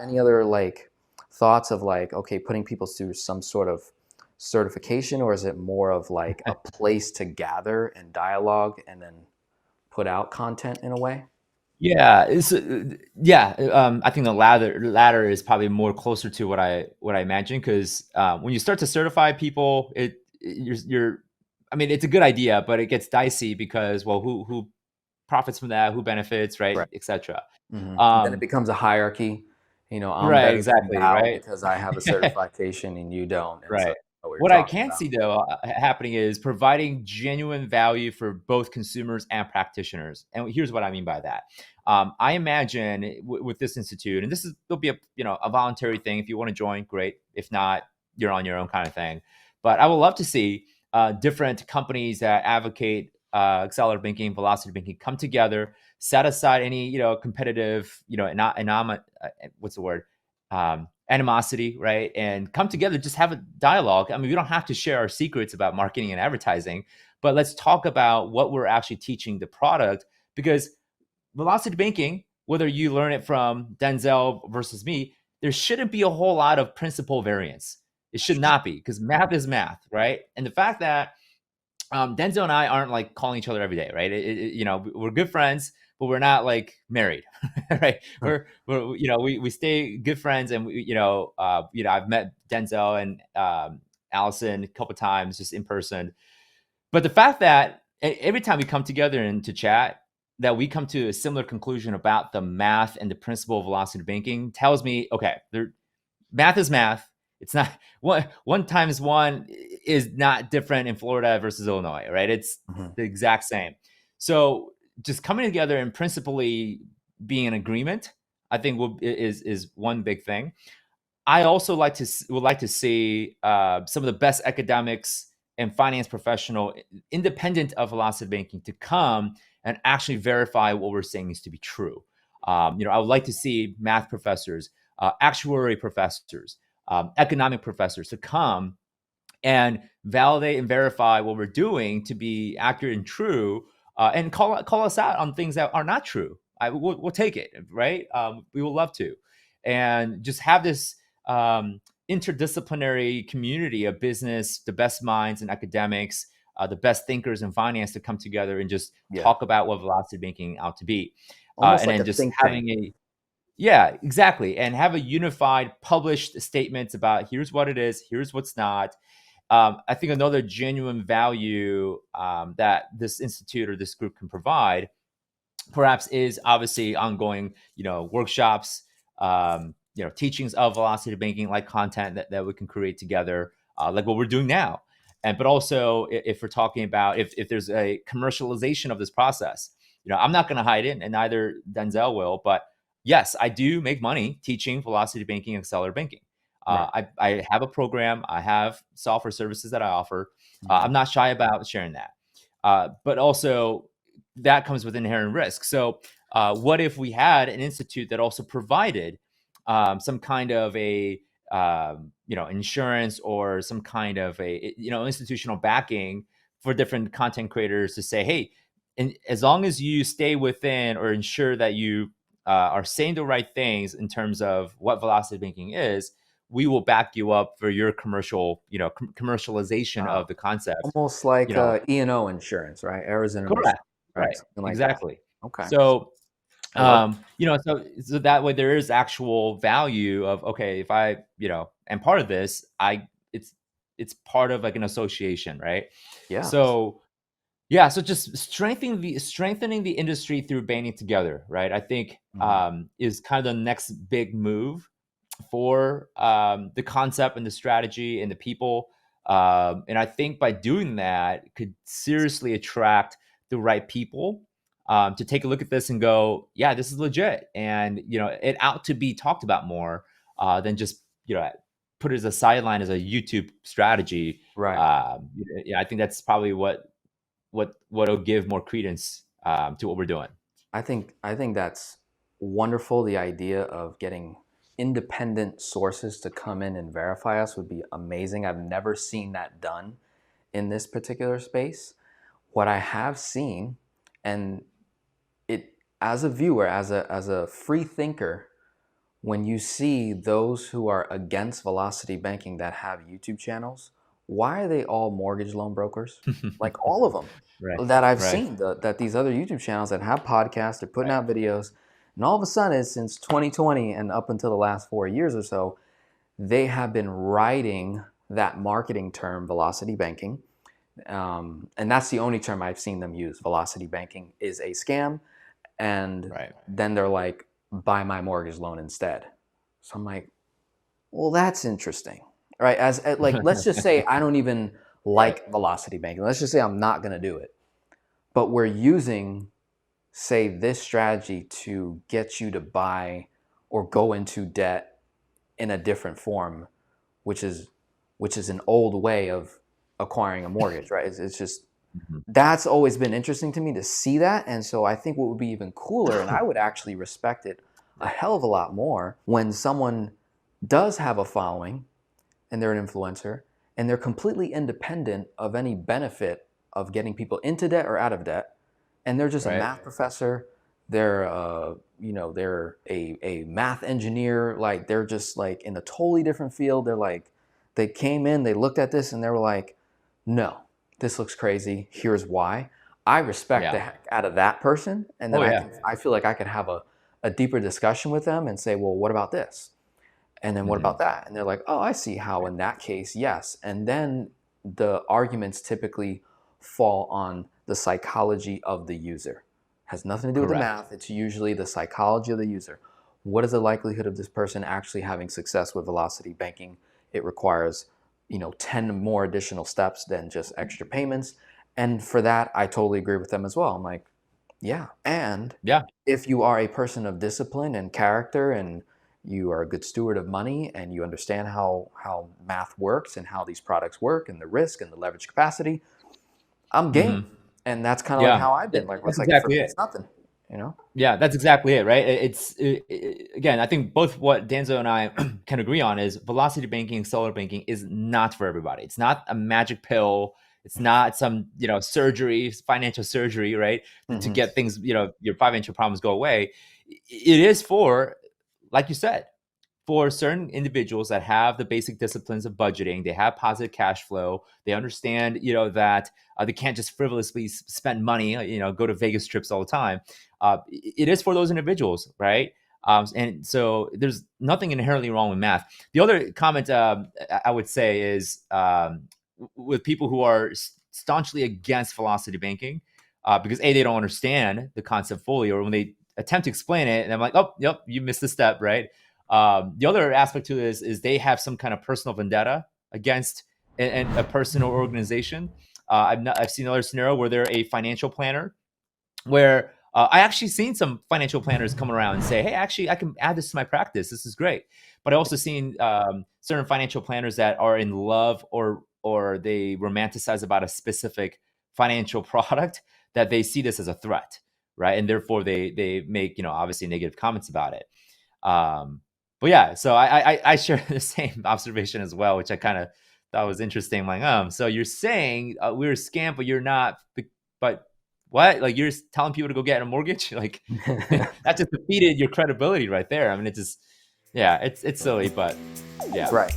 any other like thoughts of like, okay, putting people through some sort of certification, or is it more of like a place to gather and dialogue and then put out content in a way? Yeah, I think the latter is probably more closer to what I imagine because when you start to certify people, you're I mean, it's a good idea, but it gets dicey because well, who profits from that, who benefits, right, Right. etc. Then it Um, becomes a hierarchy. I'm right, better than exactly, thou right. because I have a certification and you don't. And so Right. that's what we were What I talking can about. see though happening is providing genuine value for both consumers and practitioners. And here's what I mean by that. I imagine with this institute, and there'll be a voluntary thing. If you want to join, great. If not, you're on your own kind of thing. But I would love to see different companies that advocate accelerated banking, velocity banking come together, set aside any competitive what's the word animosity, right? And come together, just have a dialogue. I mean, we don't have to share our secrets about marketing and advertising, but let's talk about what we're actually teaching the product because velocity banking, whether you learn it from Denzel versus me, there shouldn't be a whole lot of principal variance. It should not be because math is math, right? And the fact that Denzel and I aren't like calling each other every day, right? We're good friends, but we're not like married, right? We stay good friends, and I've met Denzel and Allison a couple times just in person. But the fact that every time we come together and to chat, that we come to a similar conclusion about the math and the principle of velocity banking tells me, okay, math is math. It's not one times one is not different in Florida versus Illinois, right? It's Mhm. the exact same. So just coming together and principally being in agreement, I think is one big thing. I also would like to see some of the best academics and finance professional, independent of velocity banking, to come and actually verify what we're saying is to be true. I would like to see math professors, actuary professors, economic professors to come and validate and verify what we're doing to be accurate and true, and call us out on things that are not true. We'll take it, right? We will love to, and just have this interdisciplinary community of business, the best minds and academics, the best thinkers in finance to come together and just Yeah. talk about what velocity banking out to be, Almost and like then a just think tank. having a yeah, exactly. And have a unified published statements about here's what it is, here's what's not. I think another genuine value that this institute or this group can provide, perhaps, is obviously ongoing, workshops, teachings of velocity banking, like content that we can create together, like what we're doing now. And but also, if we're talking about if there's a commercialization of this process, I'm not going to hide it, and neither Denzel will. But yes, I do make money teaching velocity banking and accelerator banking. Right. I have a program. I have software services that I offer. Mhm. I'm not shy about sharing that. But also, that comes with inherent risk. So, what if we had an institute that also provided some kind of a insurance or some kind of a institutional backing for different content creators to say, hey, and as long as you stay within or ensure that you are saying the right things in terms of what velocity banking is, we will back you up for your commercialization Uh, of the concept. Almost You like know, E&O insurance, right? Errors and omissions, correct, right? right, Something like that. exactly. Okay. So I love so that way there is actual value of, okay, if I am part of this, it's part of like an association, right? Yeah. So yeah, so just strengthening the industry through banding together, right? I think Mhm. is kind of the next big move for the concept and the strategy and the people. And I think by doing that, could seriously attract the right people to take a look at this and go, yeah, this is legit, and it ought to be talked about more than just put it as a sideline as a YouTube strategy. Right. Yeah, I think that's probably what'll give more credence to what we're doing. I think that's wonderful. The idea of getting independent sources to come in and verify us would be amazing. I've never seen that done in this particular space. What I have seen, and it as a viewer, as a free thinker, when you see those who are against velocity banking that have YouTube channels, why are they all mortgage loan brokers? Like all of them Right. that I've Right. seen, that these other YouTube channels that have podcasts, they're putting Right. out videos, and all of a sudden, since 2020 and up until the last 4 years or so, they have been writing that marketing term, velocity banking. And that's the only term I've seen them use. Velocity banking is a scam. And Right. then they're like, buy my mortgage loan instead. So I'm like, well, that's interesting. Right. Like, let's just say I don't even Right. like velocity banking. Let's just say I'm not going to do it. But we're using, say, this strategy to get you to buy or go into debt in a different form, which is an old way of acquiring a mortgage, right? It's just, Mhm. that's always been interesting to me to see that. And so I think what would be even cooler, and I would actually respect it a hell of a lot more, when someone does have a following and they're an influencer and they're completely independent of any benefit of getting people into debt or out of debt, and they're just a Right. math professor. They're they're a math engineer. Like, they're just like in a totally different field. They're like, they came in, they looked at this, and they were like, no, this looks crazy. Here's why. I respect the Yeah. heck out of that person, and then Oh yeah. I feel like I could have a deeper discussion with them and say, well, what about this? And then what Hmm. about that? And they're like, oh, I see how in that case, yes. And then the arguments typically fall on the psychology of the user. Has nothing to do with the Correct. math. It's usually the psychology of the user. What is the likelihood of this person actually having success with velocity banking? It requires, 10 more additional steps than just extra payments. And for that, I totally agree with them as well. I'm like, yeah. And Yeah. if you are a person of discipline and character, and you are a good steward of money, and you understand how math works and how these products work and the risk and the leverage capacity, I'm game. Hmm. And that's kind of like Yeah. how I've been. Like, That's it's like, for exactly me, it. it's nothing, you know? Yeah, that's exactly it, right? Again, I think both what Danzo and I can agree on is velocity banking, solar banking is not for everybody. It's not a magic pill. It's not some, surgery, financial surgery, right? To Hmm. get things, your financial problems go away. It is for, like you said, for certain individuals that have the basic disciplines of budgeting. They have positive cash flow. They understand, that they can't just frivolously spend money, go to Vegas trips all the time. It is for those individuals, right? And so there's nothing inherently wrong with math. The other comment I would say is, with people who are staunchly against velocity banking, because A, they don't understand the concept fully, or when they attempt to explain it, and I'm like, oh, yep, you missed a step, right? The other aspect to this is they have some kind of personal vendetta against a person or organization. I've seen another scenario where they're a financial planner, where I actually seen some financial planners come around and say, "Hey, actually, I can add this to my practice. This is great." But I also seen certain financial planners that are in love, or they romanticize about a specific financial product, that they see this as a threat, right? And therefore they make, obviously negative comments about it. Um, but yeah, so I share the same observation as well, which I kind of thought was interesting. I'm like, so you're saying we're a scam, but you're not, but what? Like, you're telling people to go get a mortgage? Like, that just defeated your credibility right there. I mean, it just, yeah, it's silly, but yeah. Right.